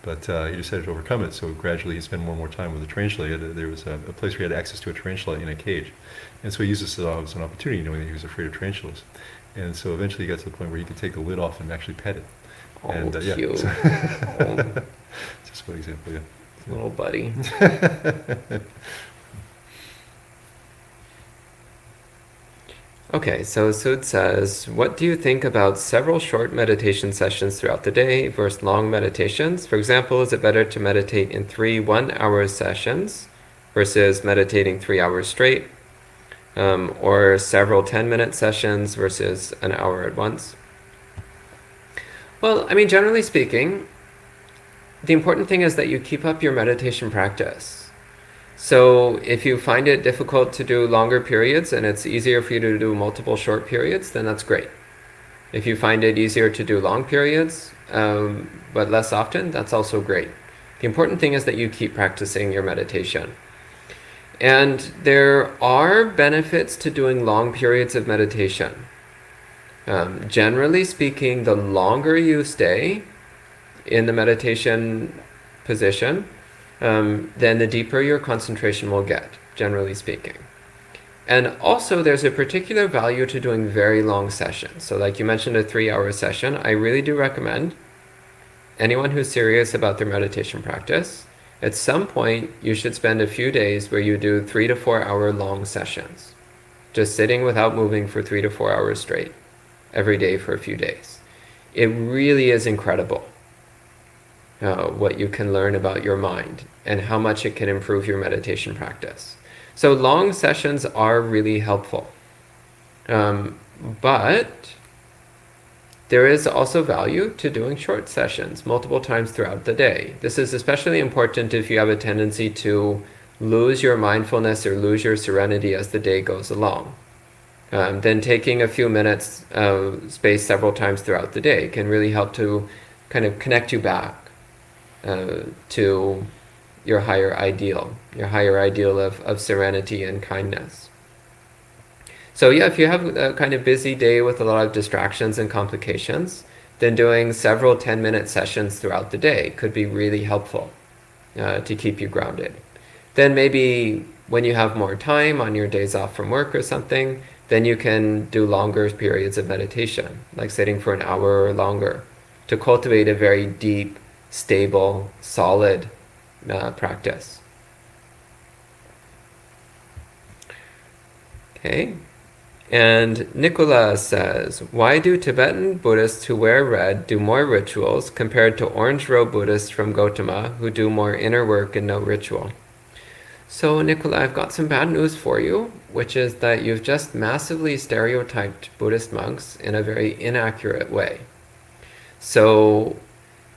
but he decided to overcome it. So gradually, he spent more and more time with the tarantula. There was a place where he had access to a tarantula in a cage, and so he used this as an opportunity, knowing that he was afraid of tarantulas. And so eventually, he got to the point where he could take the lid off and actually pet it. Oh, and cute. Yeah. Just one example, yeah. Little buddy. Okay, so Sud says, what do you think about several short meditation sessions throughout the day versus long meditations? For example, is it better to meditate in 3 1-hour sessions versus meditating 3 hours straight? Or several 10-minute sessions versus an hour at once? Well, I mean, generally speaking, the important thing is that you keep up your meditation practice. So if you find it difficult to do longer periods and it's easier for you to do multiple short periods, then that's great. If you find it easier to do long periods, but less often, that's also great. The important thing is that you keep practicing your meditation. And there are benefits to doing long periods of meditation. Generally speaking, the longer you stay in the meditation position, then the deeper your concentration will get, generally speaking. And also, there's a particular value to doing very long sessions. So like you mentioned, a 3-hour session, I really do recommend anyone who's serious about their meditation practice, at some point, you should spend a few days where you do 3 to 4 hour long sessions. Just sitting without moving for 3 to 4 hours straight, every day for a few days. It really is incredible what you can learn about your mind and how much it can improve your meditation practice. So long sessions are really helpful. But there is also value to doing short sessions multiple times throughout the day. This is especially important if you have a tendency to lose your mindfulness or lose your serenity as the day goes along. Then taking a few minutes spaced several times throughout the day can really help to kind of connect you back to your higher ideal of serenity and kindness. So yeah, if you have a kind of busy day with a lot of distractions and complications, then doing several 10-minute sessions throughout the day could be really helpful to keep you grounded. Then maybe when you have more time on your days off from work or something, then you can do longer periods of meditation, like sitting for an hour or longer, to cultivate a very deep, stable, solid practice. Okay. And Nicola says, why do Tibetan Buddhists who wear red do more rituals compared to orange robe Buddhists from Gautama who do more inner work and no ritual? So, Nicola, I've got some bad news for you, which is that you've just massively stereotyped Buddhist monks in a very inaccurate way. So,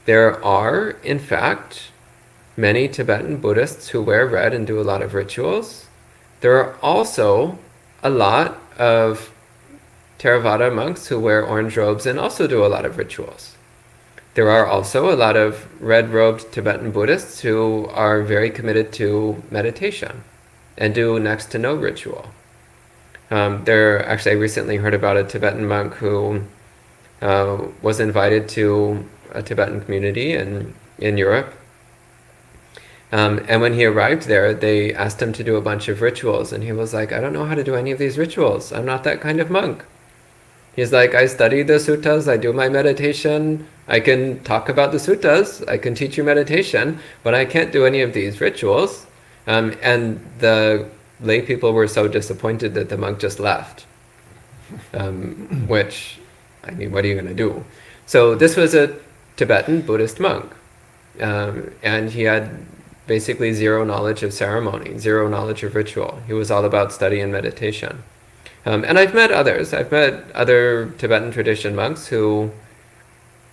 there are, in fact, many Tibetan Buddhists who wear red and do a lot of rituals. There are also a lot of Theravada monks who wear orange robes and also do a lot of rituals. There are also a lot of red-robed Tibetan Buddhists who are very committed to meditation and do next to no ritual. Actually, I recently heard about a Tibetan monk who was invited to a Tibetan community in Europe. And when he arrived there, they asked him to do a bunch of rituals. And he was like, I don't know how to do any of these rituals. I'm not that kind of monk. He's like, I study the suttas, I do my meditation, I can talk about the suttas, I can teach you meditation, but I can't do any of these rituals. And the lay people were so disappointed that the monk just left. Which, I mean, what are you going to do? So this was a Tibetan Buddhist monk. And he had basically zero knowledge of ceremony, zero knowledge of ritual. He was all about study and meditation. And I've met others. I've met other Tibetan tradition monks who,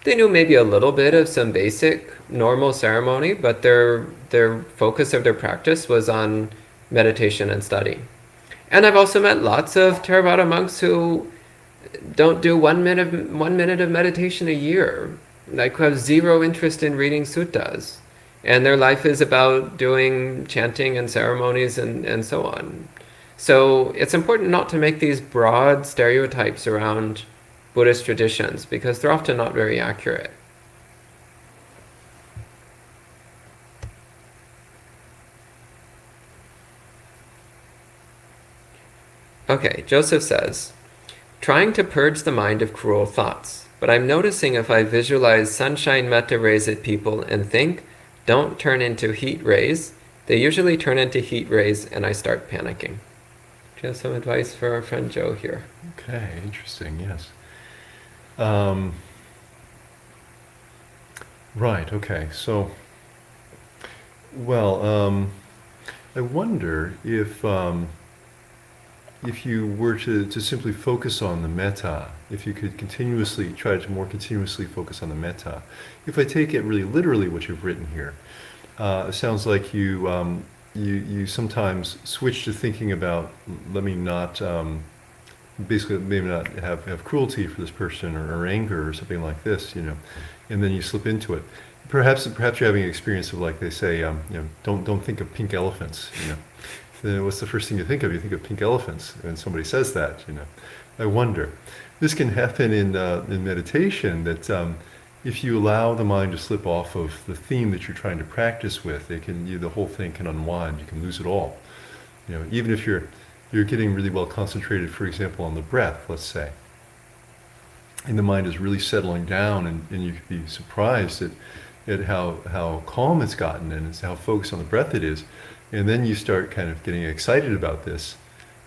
they knew maybe a little bit of some basic normal ceremony, but their focus of their practice was on meditation and study. And I've also met lots of Theravada monks who don't do 1 minute of meditation a year, like who have zero interest in reading suttas. And their life is about doing chanting and ceremonies and so on. So it's important not to make these broad stereotypes around Buddhist traditions because they're often not very accurate. Okay, Joseph says, trying to purge the mind of cruel thoughts, but I'm noticing if I visualize sunshine metta rays at people and think, don't turn into heat rays, they usually turn into heat rays and I start panicking. Do you have some advice for our friend Joe here? Okay, interesting, yes. Right, okay, so, well, I wonder if you were to simply focus on the metta, if you could try to more continuously focus on the metta. If I take it really literally what you've written here, it sounds like you sometimes switch to thinking about, let me not, basically maybe not have cruelty for this person or anger or something like this, and then you slip into it. Perhaps you're having an experience of, like they say, don't think of pink elephants, Then what's the first thing you think of? You think of pink elephants, and somebody says that, I wonder. This can happen in meditation, that if you allow the mind to slip off of the theme that you're trying to practice with, the whole thing can unwind. You can lose it all. Even if you're getting really well concentrated, for example, on the breath, let's say, and the mind is really settling down, and you could be surprised at how calm it's gotten and how focused on the breath it is. And then you start kind of getting excited about this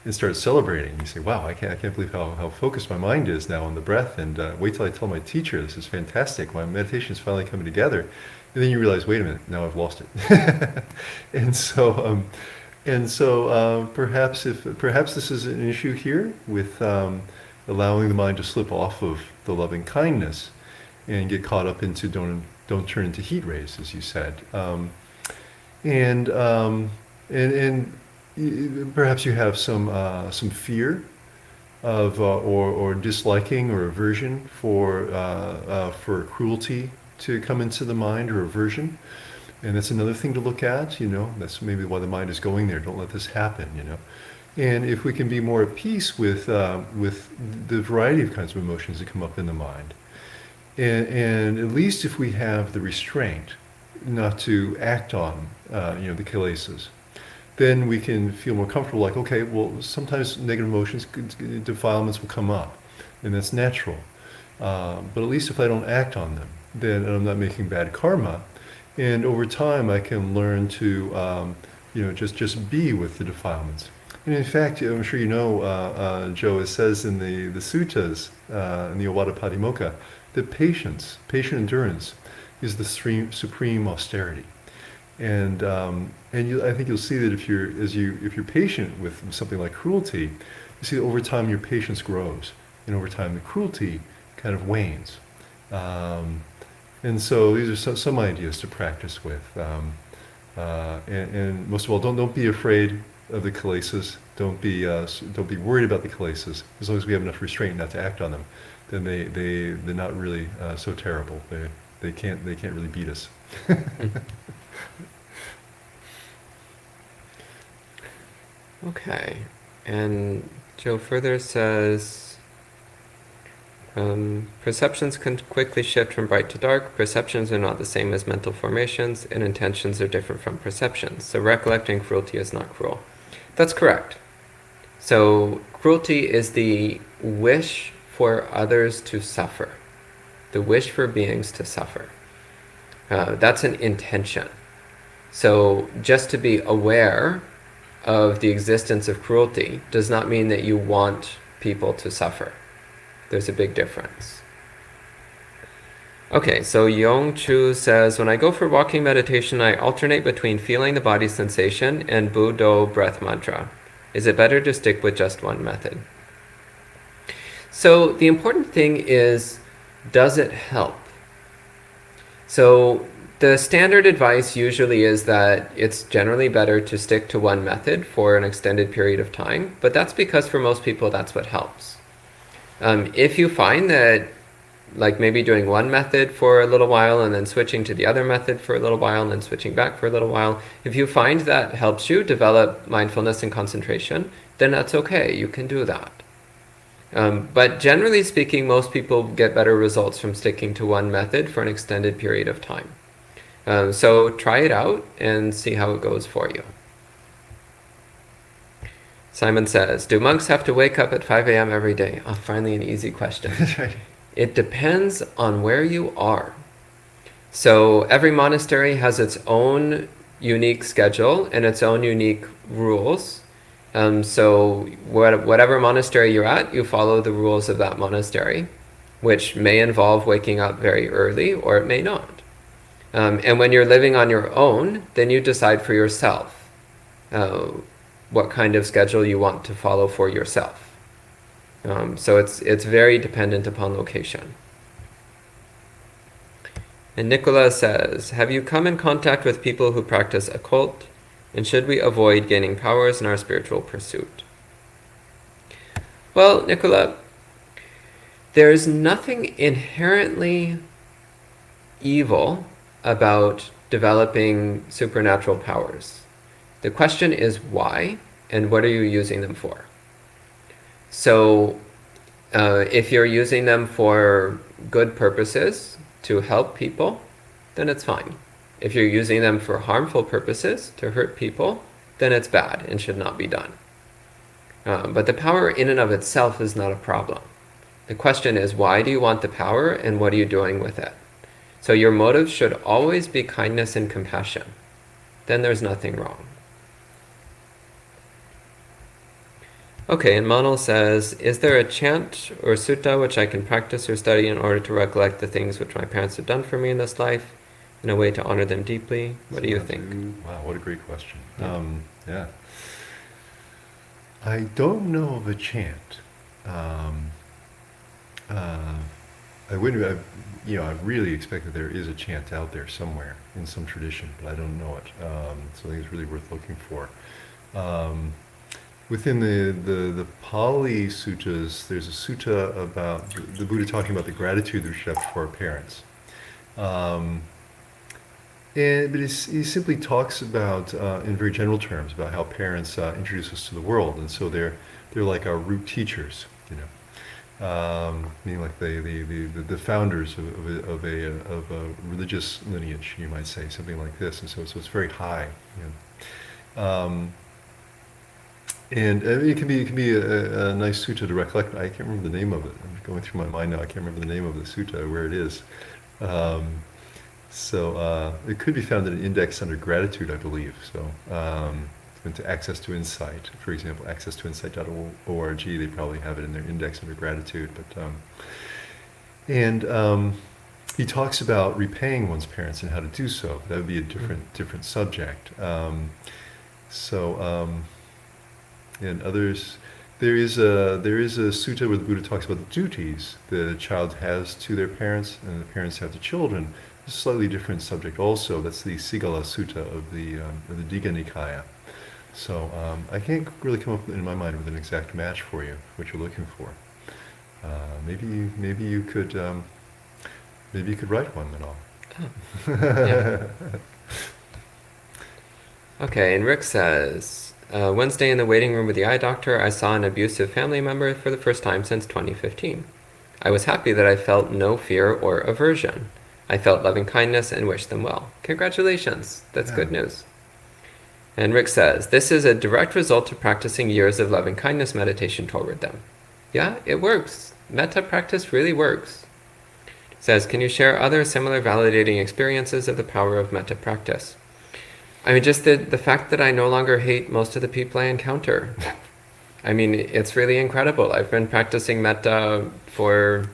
and start celebrating. You say, wow, I can't believe how focused my mind is now on the breath, and wait till I tell my teacher, this is fantastic, my meditation is finally coming together. And then you realize, wait a minute, now I've lost it. And so perhaps this is an issue here with allowing the mind to slip off of the loving kindness and get caught up into don't turn into heat rays, as you said. And perhaps you have some fear of or disliking or aversion for cruelty to come into the mind, or aversion, and that's another thing to look at. That's maybe why the mind is going there. Don't let this happen. And if we can be more at peace with the variety of kinds of emotions that come up in the mind, and at least if we have the restraint not to act on the kilesas, then we can feel more comfortable, like, okay, well, sometimes negative emotions, defilements will come up, and that's natural. But at least if I don't act on them, then I'm not making bad karma. And over time, I can learn to, just be with the defilements. And in fact, I'm sure you know, Joe, it says in the suttas, in the Ovada Patimokkha, that patience, patient endurance, is the supreme austerity. And I think you'll see that if you're patient with something like cruelty, you see that over time your patience grows, and over time the cruelty kind of wanes. And so these are some ideas to practice with. And most of all, don't be afraid of the kilesas. Don't be worried about the kilesas. As long as we have enough restraint not to act on them, then they're not really so terrible. They can't really beat us. Okay, and Joe further says, perceptions can quickly shift from bright to dark. Perceptions are not the same as mental formations, and intentions are different from perceptions. So recollecting cruelty is not cruel. That's correct. So cruelty is the wish for others to suffer, the wish for beings to suffer. That's an intention. So just to be aware of the existence of cruelty does not mean that you want people to suffer. There's a big difference. Okay, so Yong Chu says, when I go for walking meditation, I alternate between feeling the body sensation and Buddho breath mantra. Is it better to stick with just one method? So the important thing is, does it help? So the standard advice usually is that it's generally better to stick to one method for an extended period of time, but that's because for most people that's what helps. If you find that, like maybe doing one method for a little while and then switching to the other method for a little while and then switching back for a little while, if you find that helps you develop mindfulness and concentration, then that's okay, you can do that. But generally speaking, most people get better results from sticking to one method for an extended period of time. So try it out and see how it goes for you. Simon says, do monks have to wake up at 5 a.m. every day? Oh, finally an easy question. It depends on where you are. So every monastery has its own unique schedule and its own unique rules. So whatever monastery you're at, you follow the rules of that monastery, which may involve waking up very early or it may not. And when you're living on your own, then you decide for yourself what kind of schedule you want to follow for yourself. So it's very dependent upon location. And Nicola says, have you come in contact with people who practice occult? And should we avoid gaining powers in our spiritual pursuit? Well, Nicola, there's nothing inherently evil about developing supernatural powers. The question is why, and what are you using them for? So if you're using them for good purposes to help people, then it's fine. If you're using them for harmful purposes to hurt people, then it's bad and should not be done. But the power in and of itself is not a problem. The question is, why do you want the power and what are you doing with it? So your motive should always be kindness and compassion. Then there's nothing wrong. Okay, and Manal says, is there a chant or suta which I can practice or study in order to recollect the things which my parents have done for me in this life, in a way to honor them deeply? What do you think? Wow, what a great question. Yeah. Yeah. I don't know of a chant. I really expect that there is a chant out there somewhere in some tradition, but I don't know it. So I think it's really worth looking for. Within the Pali suttas, there's a sutta about the Buddha talking about the gratitude that we should have for our parents. But he simply talks about, in very general terms, about how parents introduce us to the world, and so they're like our root teachers, meaning like the founders of a religious lineage, you might say, something like this, and so it's very high. And it can be a nice sutta to recollect. I can't remember the name of it. I'm going through my mind now. I can't remember the name of the sutta, where it is. So it could be found in an index under gratitude, I believe. So went to Access to Insight, for example, accesstoinsight.org. They probably have it in their index under gratitude. But he talks about repaying one's parents and how to do so. That would be a different subject. And others, there is a sutta where the Buddha talks about the duties the child has to their parents and the parents have to children. It's a slightly different subject also. That's the Sigala Sutta of the Digha Nikaya. So I can't really come up in my mind with an exact match for you, what you're looking for. Maybe you could write one and all. Oh. Yeah. Okay, and Rick says, Wednesday in the waiting room with the eye doctor, I saw an abusive family member for the first time since 2015. I was happy that I felt no fear or aversion. I felt loving kindness and wished them well. Congratulations. That's good news. And Rick says, this is a direct result of practicing years of loving kindness meditation toward them. Yeah, it works. Metta practice really works. Says, can you share other similar validating experiences of the power of metta practice? I mean, just the fact that I no longer hate most of the people I encounter. I mean, it's really incredible. I've been practicing metta for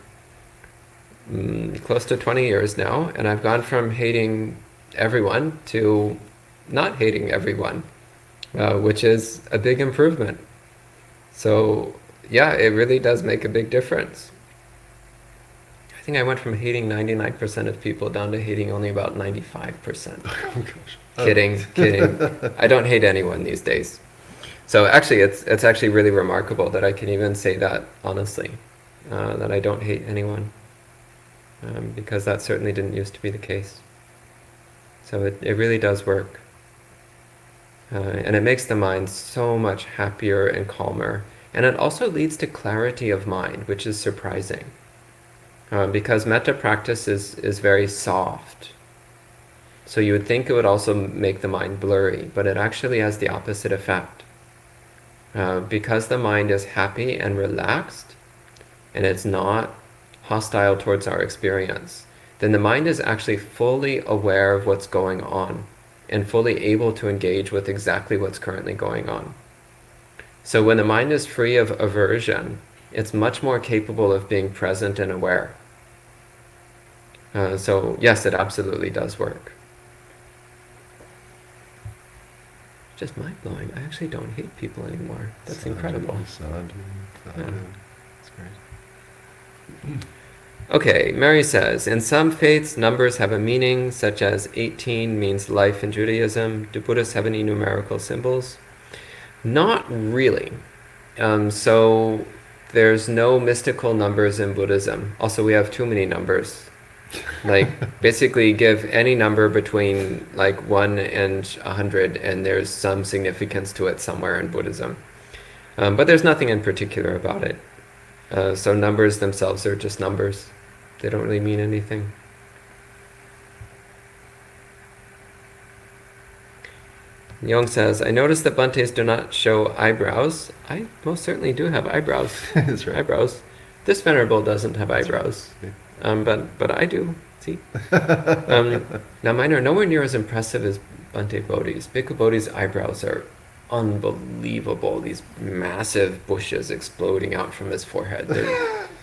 close to 20 years now, and I've gone from hating everyone to not hating everyone, which is a big improvement. So, yeah, it really does make a big difference. I think I went from hating 99% of people down to hating only about 95%. Oh, gosh. Kidding. I don't hate anyone these days. So actually, it's actually really remarkable that I can even say that honestly, that I don't hate anyone, because that certainly didn't used to be the case. So it really does work. And it makes the mind so much happier and calmer. And it also leads to clarity of mind, which is surprising. Because metta practice is very soft. So you would think it would also make the mind blurry, but it actually has the opposite effect. Because the mind is happy and relaxed, and it's not hostile towards our experience, then the mind is actually fully aware of what's going on and fully able to engage with exactly what's currently going on. So when the mind is free of aversion, it's much more capable of being present and aware. So yes, it absolutely does work. Just mind-blowing. I actually don't hate people anymore. That's incredible. Yeah. That's great. Okay, Mary says, in some faiths, numbers have a meaning, such as 18 means life in Judaism. Do Buddhists have any numerical symbols? Not really. So there's no mystical numbers in Buddhism. Also, we have too many numbers. Like, basically give any number between like 1 and 100, and there's some significance to it somewhere in Buddhism. But there's nothing in particular about it. So numbers themselves are just numbers. They don't really mean anything. Yong says, I noticed that Bhantes do not show eyebrows. I most certainly do have eyebrows. That's right. Eyebrows. This Venerable doesn't have eyebrows. But I do. See? Now mine are nowhere near as impressive as Bhante Bodhi's. Bhikkhu Bodhi's eyebrows are unbelievable. These massive bushes exploding out from his forehead.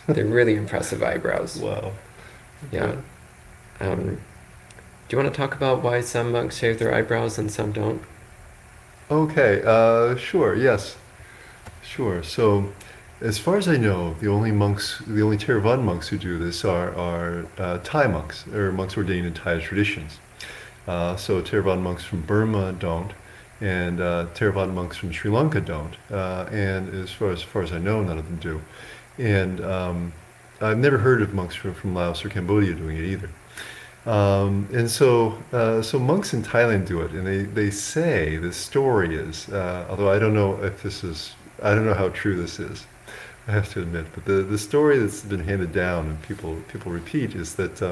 They're really impressive eyebrows. Wow. Yeah. Do you want to talk about why some monks shave their eyebrows and some don't? Okay, sure, yes. Sure. So, as far as I know, the only Theravada monks who do this are Thai monks, or monks ordained in Thai traditions. So Theravada monks from Burma don't, and Theravada monks from Sri Lanka don't. And as far as I know, none of them do. And I've never heard of monks from Laos or Cambodia doing it either. And so monks in Thailand do it, and they say the story is, although I don't know how true this is, I have to admit, but the story that's been handed down and people repeat is that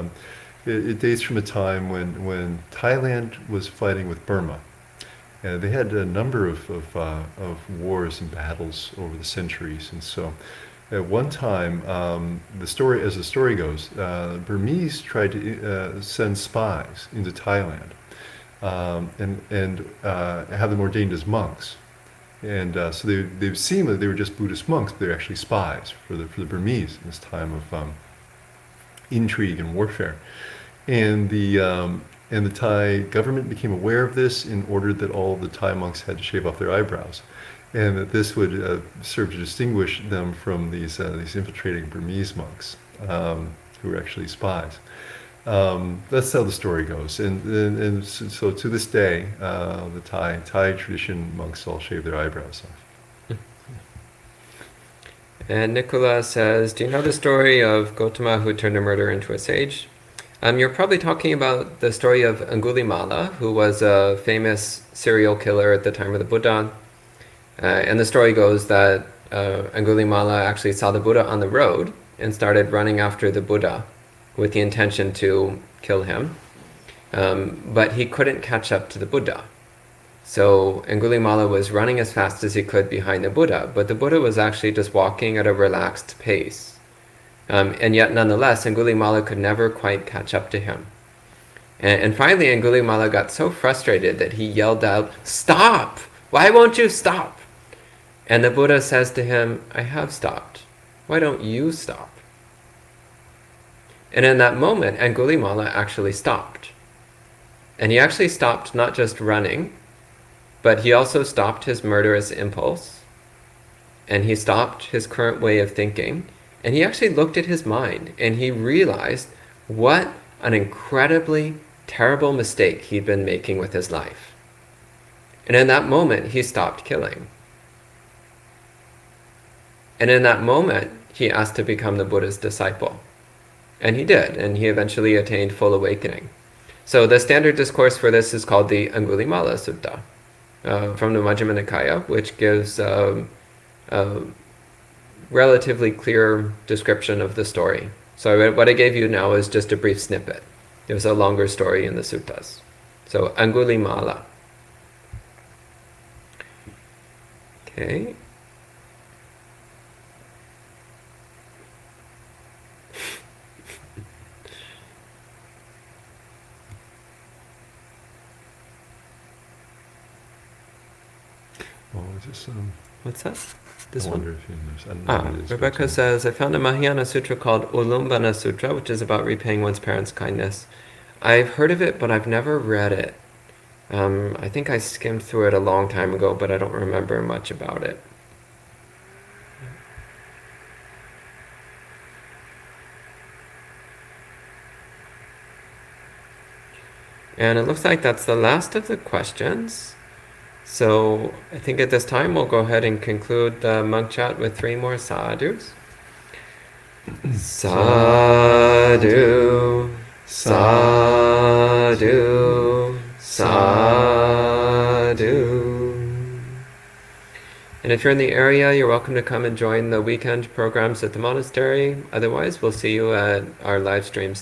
it dates from a time when Thailand was fighting with Burma. And they had a number of wars and battles over the centuries, and so at one time, as the story goes, Burmese tried to send spies into Thailand and have them ordained as monks. And so they seemed that they were just Buddhist monks, but they're actually spies for the Burmese in this time of intrigue and warfare. And the Thai government became aware of this and ordered that all the Thai monks had to shave off their eyebrows, and that this would serve to distinguish them from these infiltrating Burmese monks who were actually spies. That's how the story goes, and so to this day, the Thai tradition, monks all shave their eyebrows off. And Nicola says, do you know the story of Gautama who turned a murderer into a sage? You're probably talking about the story of Angulimala, who was a famous serial killer at the time of the Buddha. And the story goes that Angulimala actually saw the Buddha on the road and started running after the Buddha with the intention to kill him. But he couldn't catch up to the Buddha. So Angulimala was running as fast as he could behind the Buddha, but the Buddha was actually just walking at a relaxed pace. And yet, nonetheless, Angulimala could never quite catch up to him. And finally, Angulimala got so frustrated that he yelled out, "Stop! Why won't you stop?" And the Buddha says to him, "I have stopped. Why don't you stop?" And in that moment, Angulimala actually stopped. And he actually stopped not just running, but he also stopped his murderous impulse, and he stopped his current way of thinking, and he actually looked at his mind, and he realized what an incredibly terrible mistake he'd been making with his life. And in that moment, he stopped killing. And in that moment, he asked to become the Buddha's disciple. And he did, and he eventually attained full awakening. So the standard discourse for this is called the Angulimala Sutta, from the Majjhima Nikaya, which gives a relatively clear description of the story. So what I gave you now is just a brief snippet. There's a longer story in the suttas. So Angulimala. Okay. Oh, is this, What's that? This I one? wonder if you I don't know what it is, Rebecca but, says, I found a Mahayana sutra called Ulumbana Sutra, which is about repaying one's parents' kindness. I've heard of it, but I've never read it. I think I skimmed through it a long time ago, but I don't remember much about it. And it looks like that's the last of the questions. So I think at this time we'll go ahead and conclude the monk chat with 3 more sadhus. Sadhu, sadhu, sadhu. And if you're in the area, you're welcome to come and join the weekend programs at the monastery. Otherwise, we'll see you at our live streams.